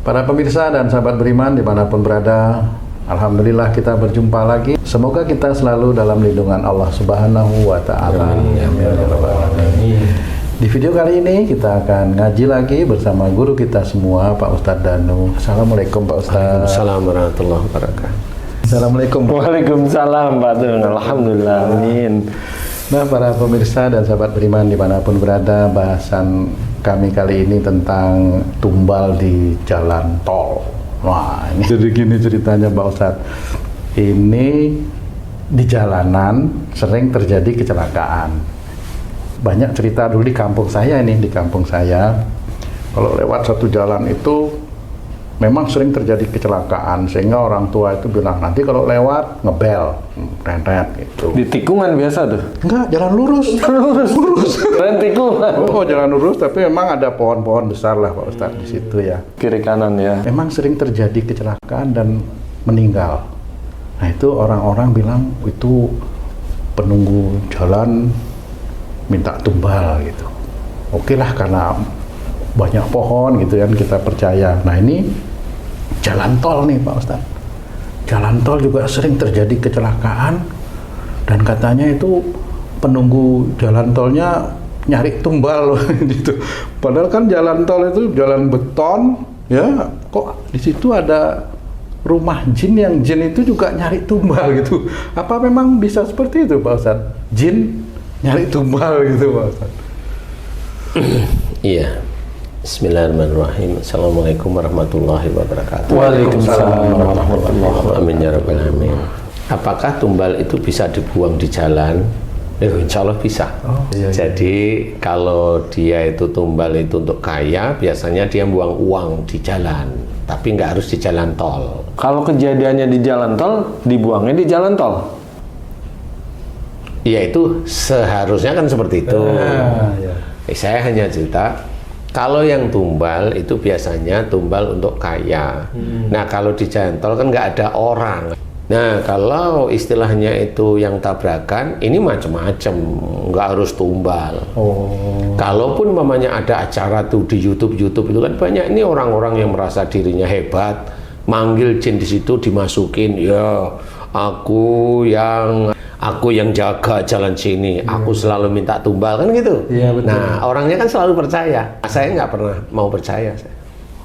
Para pemirsa dan sahabat beriman dimanapun berada, alhamdulillah kita berjumpa lagi. Semoga kita selalu dalam lindungan Allah Subhanahu wa Ta'ala. Di video kali ini kita akan ngaji lagi bersama guru kita semua, Pak Ustadz Danu. Assalamualaikum Pak Ustadz. Assalamualaikum warahmatullahi wabarakatuh. Assalamualaikum. Waalaikumsalam Pak Dun. Alhamdulillah. Amin. Nah, para pemirsa dan sahabat beriman dimanapun berada, bahasan kami kali ini tentang tumbal di jalan tol. Wah, ini jadi gini ceritanya Pak Ustadz. Ini di jalanan sering terjadi kecelakaan. Banyak cerita dulu di kampung saya ini, di kampung saya. Kalau lewat satu jalan itu memang sering terjadi kecelakaan, sehingga orang tua itu bilang nanti kalau lewat ngebel, rentet gitu. Di tikungan biasa tuh? Enggak, jalan lurus. lurus. Keren tikungan. Oh, jalan lurus, tapi memang ada pohon-pohon besar lah Pak Ustadz di situ ya. Kiri kanan ya. Memang sering terjadi kecelakaan dan meninggal. Nah itu orang-orang bilang itu penunggu jalan minta tumbal gitu. Oke lah, karena banyak pohon gitu kan, kita percaya. Nah ini jalan tol nih Pak Ustadz. Jalan tol juga sering terjadi kecelakaan dan katanya itu penunggu jalan tolnya nyari tumbal gitu. Padahal kan jalan tol itu jalan beton ya, kok di situ ada rumah jin yang jin itu juga nyari tumbal gitu. Apa memang bisa seperti itu Pak Ustadz? Jin nyari tumbal gitu Pak Ustadz? Iya. Bismillahirrahmanirrahim. Assalamualaikum warahmatullahi wabarakatuh. Waalaikumsalam warahmatullahi wabarakatuh. Amin ya rabbal alamin. Apakah tumbal itu bisa dibuang di jalan? Insya Allah bisa. Iya. Jadi kalau dia itu tumbal itu untuk kaya, biasanya dia buang uang di jalan, tapi nggak harus di jalan tol. Kalau kejadiannya di jalan tol, dibuangnya di jalan tol. Ya itu seharusnya kan seperti itu. Ya. Saya hanya cerita, kalau yang tumbal itu biasanya tumbal untuk kaya. Nah kalau di jalan tol kan nggak ada orang. Nah kalau istilahnya itu yang tabrakan, ini macam-macam, nggak harus tumbal. Kalaupun mamanya ada acara tuh di YouTube itu kan banyak ini orang-orang yang merasa dirinya hebat, manggil jin di situ dimasukin, ya aku yang jaga jalan sini, aku selalu minta tumbal kan gitu. Iya, betul. Nah orangnya kan selalu percaya. Saya nggak pernah mau percaya.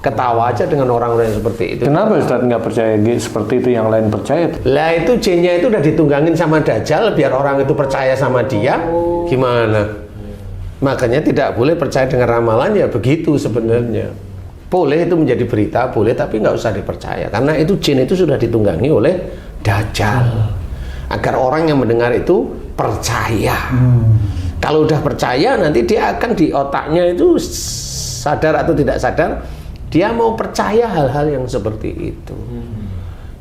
Ketawa aja dengan orang-orang yang seperti itu. Kenapa Ustadz nggak percaya seperti itu, yang lain percaya? Lah itu jinnya itu udah ditunggangin sama Dajjal biar orang itu percaya sama dia. Gimana? Makanya tidak boleh percaya dengan ramalan ya begitu sebenarnya. Boleh itu menjadi berita, boleh, tapi nggak usah dipercaya karena itu jin itu sudah ditunggangi oleh Dajjal. Agar orang yang mendengar itu percaya. Kalau udah percaya, nanti dia akan di otaknya itu sadar atau tidak sadar, dia mau percaya hal-hal yang seperti itu.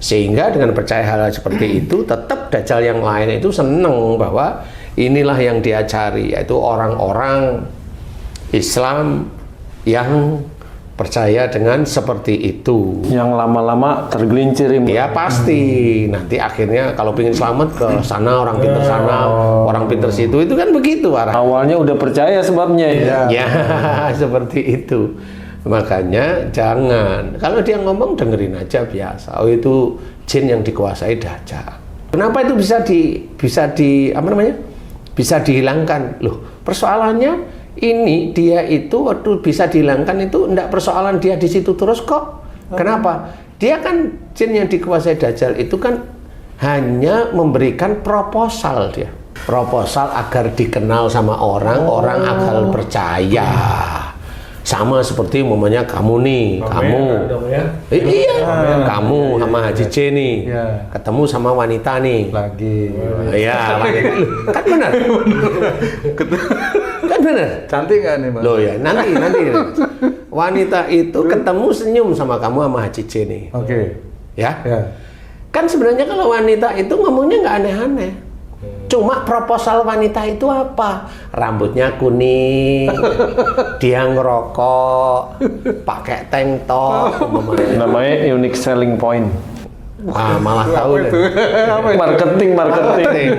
Sehingga dengan percaya hal-hal seperti itu, tetap Dajjal yang lain itu seneng bahwa inilah yang dia cari, yaitu orang-orang Islam yang percaya dengan seperti itu. Yang lama-lama tergelincir. Ya pasti. Nanti akhirnya kalau pengen selamat ke sana, orang pinter sana, orang pinter situ, itu kan begitu arah. Awalnya udah percaya sebabnya ya. Ya seperti itu. Makanya jangan. Kalau dia ngomong dengerin aja biasa. Oh itu jin yang dikuasai Dajjal. Kenapa itu bisa dihilangkan? Loh, persoalannya ini dia itu waktu bisa dihilangkan itu enggak persoalan dia di situ terus kok. Kenapa? Dia kan jin yang dikuasai Dajjal itu kan hanya memberikan proposal dia. Proposal agar dikenal sama orang, orang agar percaya. Sama seperti umpamanya kamu nih, kamu sama Haji C nih, ketemu sama wanita nih. Lagi. Ya, kan benar. Kan benar. Cantik nggak nih Mas? Loh ya, nanti. Wanita itu ketemu senyum sama kamu sama Haji C nih. Oke. Ya? Ya. Kan sebenarnya kalau wanita itu ngomongnya nggak aneh-aneh. Cuma proposal wanita itu apa? Rambutnya kuning, dia ngerokok, pakai tank top, Namanya unique selling point. Malah tahu deh. Marketing.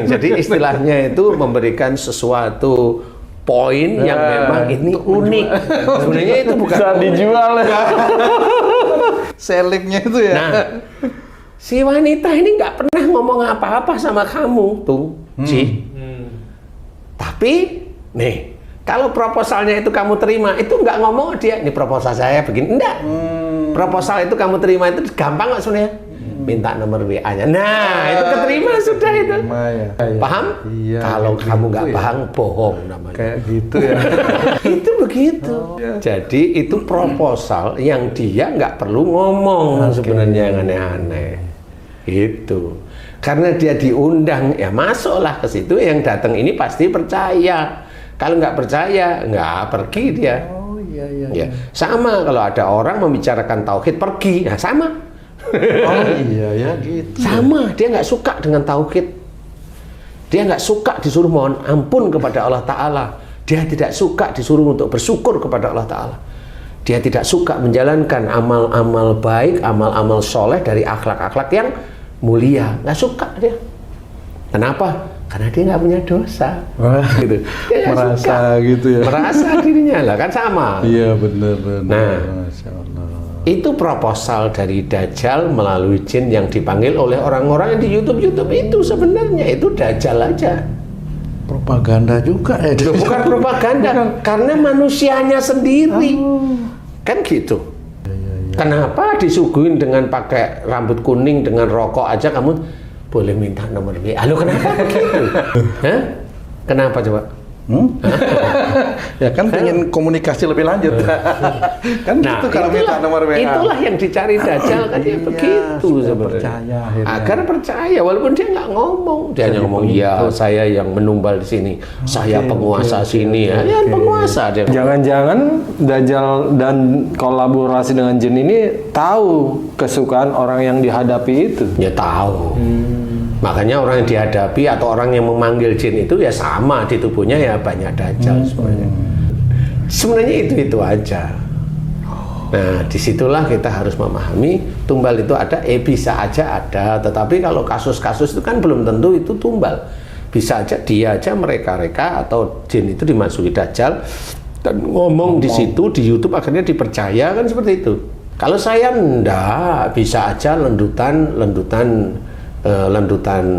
Jadi istilahnya itu memberikan sesuatu poin yang memang ini unik. Sebenarnya itu bukan bisa dijual ya. selebnya itu ya. Nah, si wanita ini nggak pernah ngomong apa-apa sama kamu tuh, Ci. Tapi, nih, kalau proposalnya itu kamu terima, itu nggak ngomong dia, ini proposal saya begini, enggak. Proposal itu kamu terima itu gampang nggak sebenarnya? Minta nomor WA-nya. Nah, itu keterima sudah itu. Paham? Iya, kalau gitu kamu nggak ya. paham, bohong namanya. Kayak gitu ya. Itu begitu. Jadi itu proposal yang dia nggak perlu ngomong sebenarnya yang aneh-aneh. Itu. Karena dia diundang, ya masuklah ke situ. Yang datang ini pasti percaya. Kalau nggak percaya, nggak pergi dia. Oh iya iya. Ya, sama kalau ada orang membicarakan tauhid pergi, nah sama. Oh iya ya gitu. Sama, dia nggak suka dengan tauhid. Dia nggak suka disuruh mohon ampun kepada Allah Ta'ala. Dia tidak suka disuruh untuk bersyukur kepada Allah Ta'ala. Dia tidak suka menjalankan amal-amal baik, amal-amal soleh dari akhlak-akhlak yang mulia. Nggak suka dia. Kenapa? Karena dia nggak punya dosa. Wah, Gitu. Dia nggak merasa suka. gitu ya. Merasa dirinya lah, kan sama. Iya benar-benar. Nah. Masya Allah. Itu proposal dari Dajjal melalui jin yang dipanggil oleh orang-orang yang di YouTube itu sebenarnya itu Dajjal aja. Propaganda juga ya. Loh, bukan propaganda, karena manusianya sendiri. Kan gitu. Kenapa disuguhin dengan pakai rambut kuning dengan rokok aja kamu boleh minta nomor WA? Halo, kenapa begitu? Hah? Kenapa coba? Ya kan pengen komunikasi lebih lanjut. Kan gitu kalau minta nomor WA. Itulah yang dicari Dajjal kan dia Iya, begitu supaya sebenarnya. percaya akhirnya. Agar percaya walaupun dia nggak ngomong, dia hanya ngomong ya saya yang menumbal di sini, saya penguasa sini ya, ya penguasa dia. Jangan-jangan Dajjal dan kolaborasi dengan jin ini tahu kesukaan orang yang dihadapi itu. Ya tahu. Makanya orang yang dihadapi atau orang yang memanggil jin itu ya sama di tubuhnya ya banyak Dajjal sebenarnya. Sebenarnya itu aja. Nah, disitulah kita harus memahami tumbal itu ada, bisa aja ada, tetapi kalau kasus-kasus itu kan belum tentu itu tumbal. Bisa aja dia aja mereka-reka atau jin itu dimasuki Dajjal dan ngomong di situ di YouTube akhirnya dipercaya kan seperti itu. Kalau saya enggak, bisa aja lendutan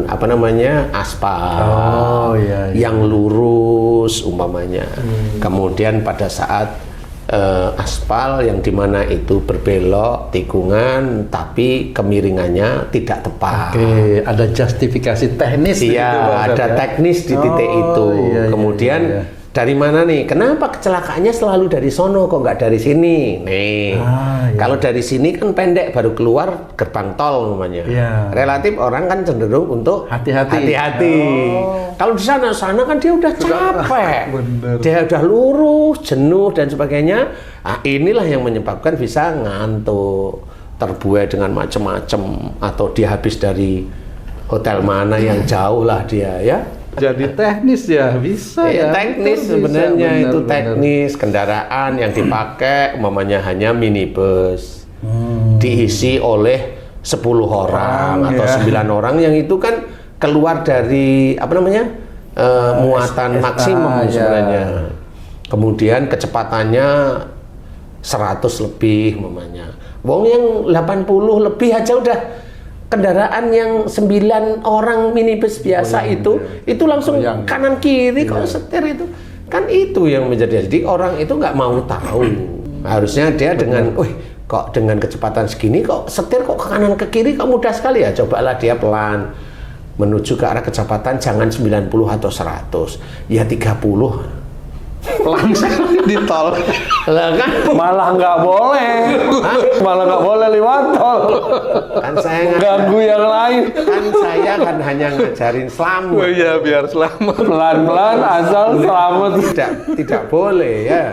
apa namanya aspal yang lurus umpamanya. Kemudian pada saat aspal yang dimana itu berbelok tikungan tapi kemiringannya tidak tepat. Oke, ada justifikasi teknis. Iya, ada teknis di titik itu. Kemudian dari mana nih? Kenapa kecelakaannya selalu dari sono kok nggak dari sini? Nih, kalau dari sini kan pendek baru keluar gerbang tol namanya. Relatif orang kan cenderung untuk hati-hati. Kalau di sana kan dia udah capek, dia udah lurus, jenuh dan sebagainya. Nah, inilah yang menyebabkan bisa ngantuk, terbuai dengan macam-macam, atau dia habis dari hotel mana yang jauh lah dia ya. Jadi teknis ya, bisa ya. Teknis sebenarnya itu teknis kendaraan yang dipakai umpamanya hanya minibus. Diisi oleh 10 orang atau 9 orang yang itu kan keluar dari apa namanya? Muatan maksimum sebenarnya. Kemudian kecepatannya 100 lebih umpamanya. Wong yang 80 lebih aja udah kendaraan yang 9 orang minibus biasa itu langsung kanan kiri kalau setir itu kan itu yang menjadi. Jadi orang itu nggak mau tahu. Harusnya dia dengan kok dengan kecepatan segini kok setir kok ke kanan ke kiri kok mudah sekali ya. Cobalah dia pelan menuju ke arah kecepatan jangan 90 atau 100 ya 30 langsung di tol. Lah kan Malah nggak boleh. Malah nggak boleh lewat tol. kan saya Ganggu yang lain. kan saya kan hanya ngajarin selamat. Oh iya, biar selamat. Pelan-pelan asal selamat. Tidak boleh ya.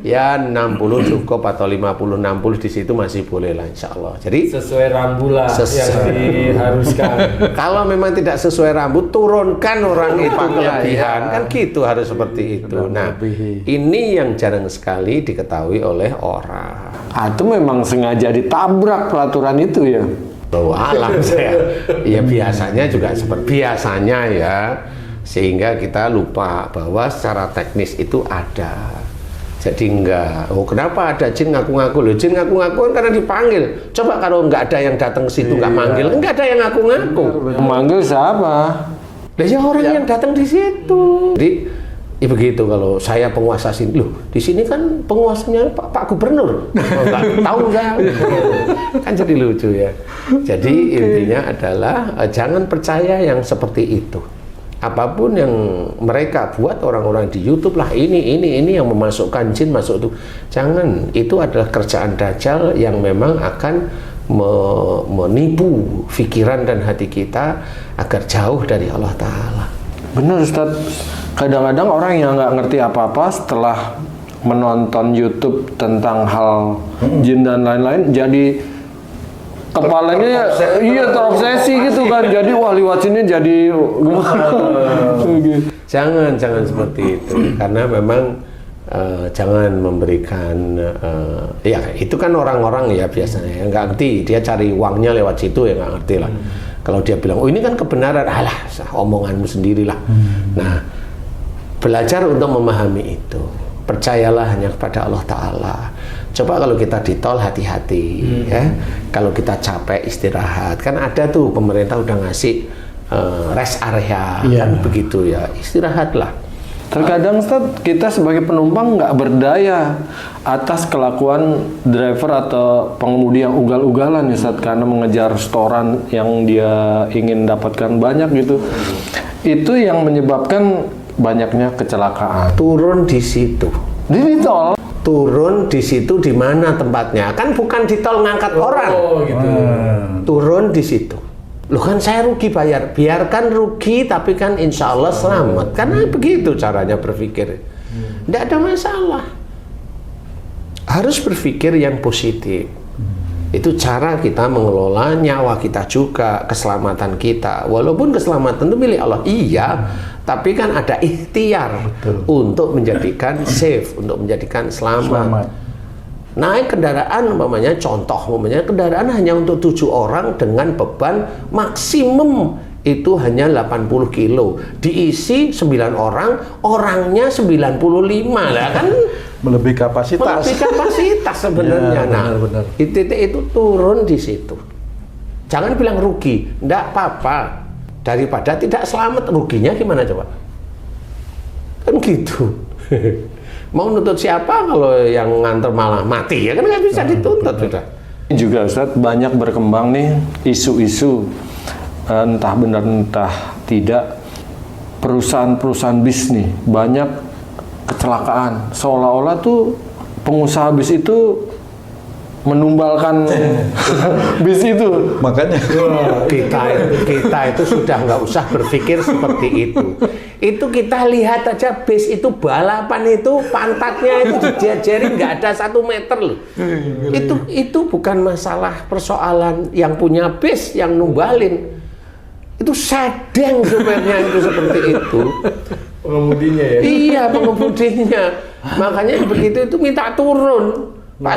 Ya 60 cukup atau 50 60 di situ masih boleh lah insya Allah. Jadi Sesuai rambu lah yang diharuskan. kalau memang tidak sesuai rambut turunkan orang itu kelebihan kan gitu harus seperti itu. Nah ini yang jarang sekali diketahui oleh orang. Itu memang sengaja ditabrak peraturan itu ya. Alam saya. Ya biasanya juga seperti biasanya ya. Sehingga kita lupa bahwa secara teknis itu ada. Jadi enggak. Oh, kenapa ada jin ngaku-ngaku? Loh, jin ngaku-ngaku kan karena dipanggil. Coba kalau enggak ada yang datang ke situ enggak manggil, enggak ada yang ngaku-ngaku. Manggil siapa? Lah ya orang yang datang di situ. Jadi ya begitu kalau saya penguasa sini. Loh, di sini kan penguasanya Pak Gubernur. Oh, enggak tahu enggak. Kan jadi lucu ya. Jadi intinya adalah jangan percaya yang seperti itu. Apapun yang mereka buat orang-orang di YouTube lah, ini yang memasukkan jin masuk itu, jangan. Itu adalah kerjaan Dajjal yang memang akan menipu pikiran dan hati kita agar jauh dari Allah Ta'ala. Benar Ustaz, kadang-kadang orang yang nggak ngerti apa-apa setelah menonton YouTube tentang hal jin dan lain-lain jadi kepalanya terobsesi gitu kan, jadi wah liwat sini jadi jangan seperti itu, karena memang jangan memberikan ya itu kan orang-orang ya biasanya yang nggak ngerti, dia cari uangnya lewat situ ya nggak ngerti lah. Kalau dia bilang oh ini kan kebenaran, alah omonganmu sendirilah. Nah, belajar untuk memahami itu, percayalah hanya kepada Allah Ta'ala. Coba kalau kita di tol hati-hati ya. Kalau kita capek istirahat, kan ada tuh pemerintah udah ngasih rest area kan begitu ya, istirahatlah. Terkadang Ustaz, kita sebagai penumpang nggak berdaya atas kelakuan driver atau pengemudi yang ugal-ugalan ya Ustaz, karena mengejar setoran yang dia ingin dapatkan banyak gitu. Itu yang menyebabkan banyaknya kecelakaan. Turun di situ. Di tol. Turun di situ di mana tempatnya? Kan bukan di tol ngangkat orang. Gitu. Turun di situ. Loh kan saya rugi bayar. Biarkan rugi tapi kan insya Allah selamat. Karena begitu caranya berpikir. Tidak ada masalah. Harus berpikir yang positif. Itu cara kita mengelola nyawa kita juga, keselamatan kita. Walaupun keselamatan itu milik Allah. Iya. Tapi kan ada ikhtiar untuk menjadikan safe, untuk menjadikan selamat. Naik kendaraan umpamanya, contoh umpamanya kendaraan hanya untuk 7 orang dengan beban maksimum itu hanya 80 kilo. Diisi 9 orang, orangnya 95 lah kan. Melebihi kapasitas. Melebihi kapasitas sebenarnya. Ya, benar. Itu turun di situ. Jangan bilang rugi, enggak apa-apa. Daripada tidak selamat, ruginya gimana coba? Kan gitu. Mau nuntut siapa kalau yang nganter malah mati ya kan nggak bisa dituntut sudah. Juga Ustadz banyak berkembang nih isu-isu entah benar entah tidak, perusahaan-perusahaan bis nih banyak kecelakaan, seolah-olah tuh pengusaha bis itu menumbalkan bis itu. Makanya kita itu sudah nggak usah berpikir seperti itu. Itu kita lihat aja bis itu balapan itu pantatnya itu dijajarin nggak ada 1 meter loh. Itu bukan masalah persoalan yang punya bis yang numbalin. Itu sedang supirnya itu seperti itu. Pengemudinya ya? Iya, pengemudinya. Makanya begitu itu minta turun. Pak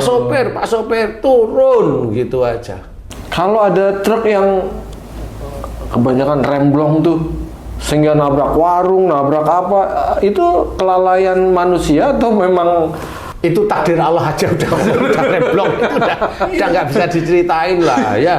sopir turun gitu aja. Kalau ada truk yang kebanyakan remblong tuh sehingga nabrak warung, nabrak apa, itu kelalaian manusia atau memang itu takdir Allah aja udah remblong itu udah nggak bisa diceritain lah ya.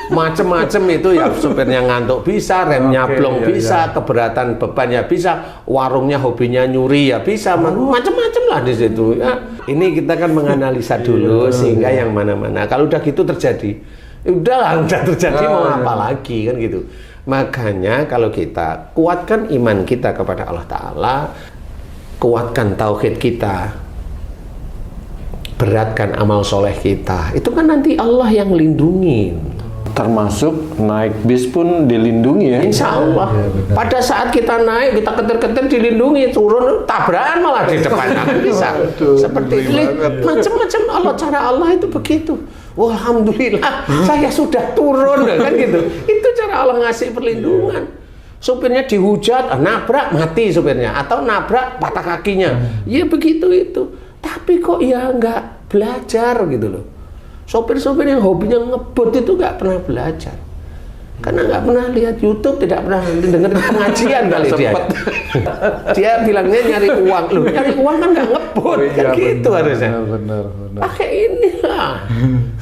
Macem-macem itu ya, supirnya ngantuk bisa, remnya blong bisa, keberatan beban ya bisa, warungnya hobinya nyuri ya bisa, macem-macem lah di situ ya. Ini kita kan menganalisa dulu sehingga yang mana-mana. Kalau udah gitu terjadi, udahlah udah terjadi mau apa lagi kan gitu. Makanya kalau kita kuatkan iman kita kepada Allah Ta'ala, kuatkan tauhid kita, beratkan amal soleh kita, itu kan nanti Allah yang lindungin. termasuk naik bis pun dilindungi ya? Insya Allah. Ya, pada saat kita naik, kita ketir-ketir dilindungi, turun tabrakan malah di depan bisa. Seperti itu, macam-macam Allah, cara Allah itu begitu. Alhamdulillah, saya sudah turun kan gitu. Itu cara Allah ngasih perlindungan. Supirnya dihujat, nabrak mati supirnya, atau nabrak patah kakinya. Ya begitu itu. Tapi kok ya nggak belajar gitu loh. Sopir-sopir yang hobinya ngebut itu nggak pernah belajar. Karena nggak pernah lihat YouTube, tidak pernah dengerin pengajian kali dia. Dia bilangnya nyari uang. Loh, nyari uang kan nggak ngebut, kan gitu harusnya. Benar. Pakai inilah.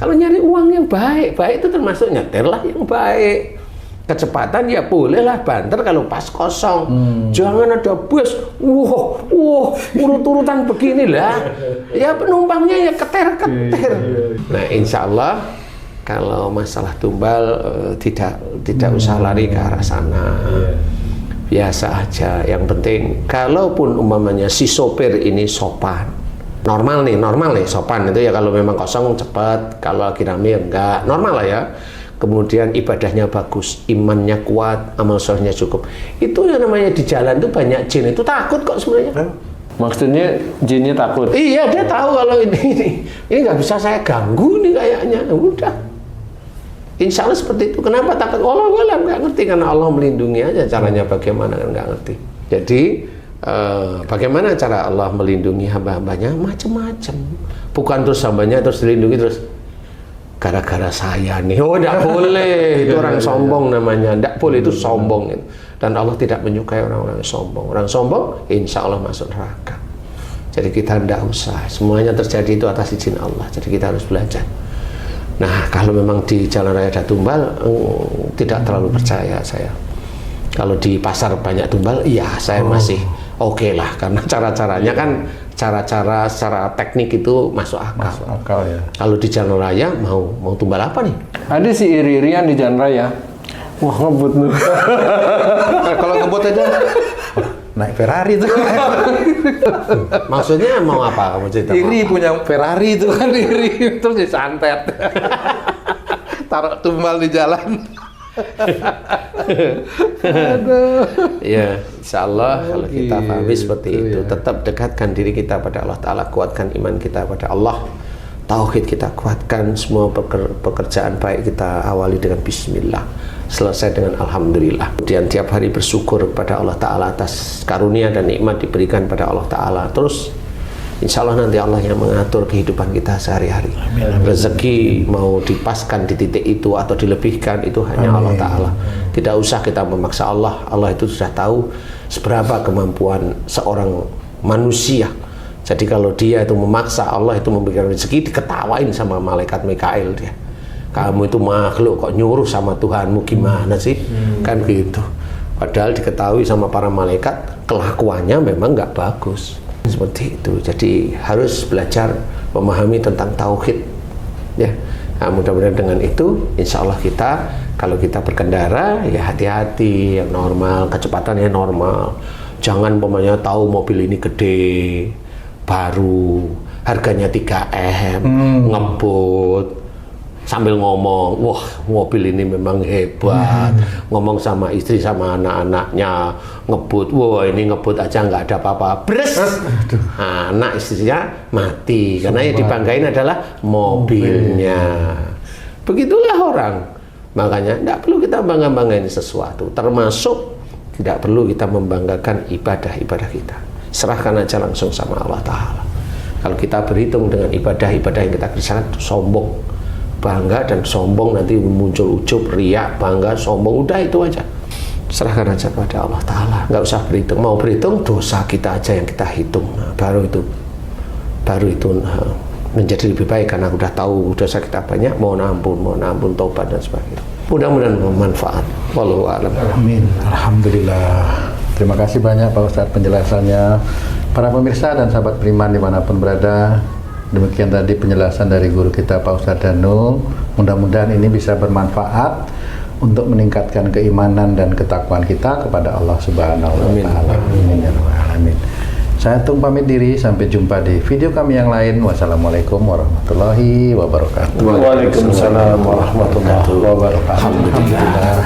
Kalau nyari uang yang baik itu termasuk nyetir lah yang baik. Kecepatan ya bolehlah banter kalau pas kosong. Jangan ada bus, urut-urutan beginilah. Ya penumpangnya ya keter-keter. Nah, insya Allah kalau masalah tumbal tidak usah lari ke arah sana. Biasa aja. Yang penting kalaupun umpamanya si sopir ini sopan. Normal nih sopan itu ya, kalau memang kosong cepat, kalau lagi rame ya enggak, normal lah ya. Kemudian ibadahnya bagus, imannya kuat, amal solehnya cukup. Itu yang namanya di jalan tuh banyak jin itu takut kok sebenarnya. Maksudnya jinnya takut? Iya, dia tahu kalau ini nggak bisa saya ganggu nih kayaknya. Udah. Insya Allah seperti itu. Kenapa takut? Allah nggak ngerti, karena Allah melindungi aja. Caranya bagaimana kan nggak ngerti. Jadi bagaimana cara Allah melindungi hamba-hambanya? Macam-macam. Bukan terus hambanya terus dilindungi terus gara-gara saya nih, tidak boleh. Itu orang sombong namanya, tidak boleh, itu sombong. Dan Allah tidak menyukai orang-orang sombong. Orang sombong insya Allah masuk neraka. Jadi kita tidak usah, semuanya terjadi itu atas izin Allah. Jadi kita harus belajar. Nah, kalau memang di jalan raya ada tumbal, tidak terlalu percaya saya. Kalau di pasar banyak tumbal, iya saya masih oke lah, karena cara-caranya kan cara-cara secara teknik itu masuk akal. Masuk akal ya. Kalau di jalan raya mau tumbal apa nih? Ada si iri-irian di jalan raya. Wah, ngebut nih. Kalau ngebut aja naik Ferrari tuh. Maksudnya mau apa kamu cerita? Iri punya Ferrari itu kan, iri terus disantet. Taruh tumbal di jalan. Ya, insya Allah kalau kita pahami seperti itu, tetap dekatkan diri kita pada Allah Ta'ala, kuatkan iman kita pada Allah, tauhid kita kuatkan, semua pekerjaan baik kita awali dengan bismillah, selesai dengan alhamdulillah. Kemudian tiap hari bersyukur kepada Allah Ta'ala atas karunia dan nikmat diberikan pada Allah Ta'ala. Terus insya Allah nanti Allah yang mengatur kehidupan kita sehari-hari. Rezeki mau dipaskan di titik itu atau dilebihkan itu hanya Allah Ta'ala. Tidak usah kita memaksa Allah. Allah itu sudah tahu seberapa kemampuan seorang manusia. Jadi kalau dia itu memaksa, Allah itu memberikan rezeki, diketawain sama malaikat Mikail dia. Kamu itu makhluk kok nyuruh sama Tuhanmu, gimana sih? Kan gitu. Padahal diketahui sama para malaikat kelakuannya memang nggak bagus. Seperti itu. Jadi harus belajar memahami tentang tauhid ya. Nah, mudah-mudahan dengan itu insya Allah kita, kalau kita berkendara ya hati-hati, yang normal, kecepatannya normal. Jangan umpamanya tahu mobil ini gede, baru, harganya 3M, ngebut sambil ngomong, wah mobil ini memang hebat, ngomong sama istri sama anak-anaknya, ngebut, wah ini ngebut aja nggak ada apa-apa, bres, anak istrinya mati, karena yang dibanggain adalah mobilnya. Begitulah orang, makanya tidak perlu kita bangga-banggain sesuatu, termasuk tidak perlu kita membanggakan ibadah-ibadah kita. Serahkan aja langsung sama Allah Ta'ala. Kalau kita berhitung dengan ibadah-ibadah yang kita kerjakan, sombong, bangga dan sombong, nanti muncul ujub, riak, bangga, sombong, udah itu aja. Serahkan aja kepada Allah Ta'ala, nggak usah berhitung. Mau berhitung dosa kita aja yang kita hitung, nah, baru itu menjadi lebih baik, karena udah tahu dosa kita banyak, mohon ampun, taubat dan sebagainya. Mudah-mudahan bermanfaat. Wallahu a'lam. Amin. Alhamdulillah. Terima kasih banyak Pak Ustadz penjelasannya. Para pemirsa dan sahabat beriman dimanapun berada, demikian tadi penjelasan dari guru kita Pak Ustadz Danu. Mudah-mudahan ini bisa bermanfaat untuk meningkatkan keimanan dan ketakwaan kita kepada Allah Subhanahu wa Ta'ala. Amin ya rabbal alamin. Saya Tung pamit diri, sampai jumpa di video kami yang lain. Wassalamualaikum warahmatullahi wabarakatuh. Waalaikumsalam warahmatullahi wabarakatuh. Alhamdulillah.